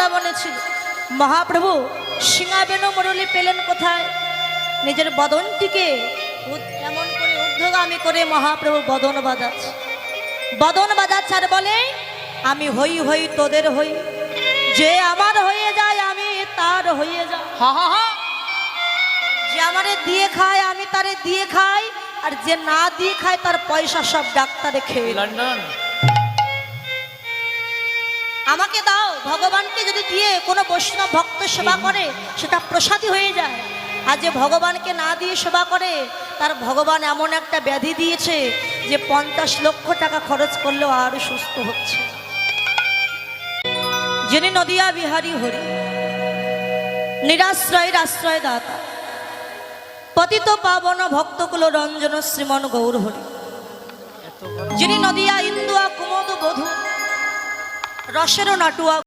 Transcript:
বৃন্দাবনে ছিল। মহাপ্রভু সিংহাবেনু মুরলী পেলেন কোথায়? নিজের বদনটিকে এমন করে ঊর্ধ্বগামী করে মহাপ্রভু বদন বাজাচ্ছে, বদন বাজাচ্ছে আর বলে, আমি হই হই তোদের হই, যে আমার হয়ে যায় আমি তার হয়ে যাই। যে আমারে দিয়ে খায় আমি তারে দিয়ে খাই, আর যে না দিয়ে খায় তার পয়সা সব ডাক্তারে খেয়ে। লন্ডন আমাকে দাও, ভগবানকে যদি দিয়ে কোনো বৈষ্ণব ভক্ত সেবা করে সেটা প্রসাদী হয়ে যায়। আর যে ভগবানকে না দিয়ে সেবা করে তার ভগবান এমন একটা ব্যাধি দিয়েছে যে 50 লক্ষ টাকা খরচ করলেও আরো সুস্থ হচ্ছে। যিনি নদিয়া বিহারী হরি, নিরাশ্রয়ের আশ্রয় দাতা, পতিত পাবন ভক্তকুল রঞ্জন শ্রীমন গৌর হরি, যিনি নদিয়া ইন্দুয়া কুমদ বধূ, রসের নাটুয়া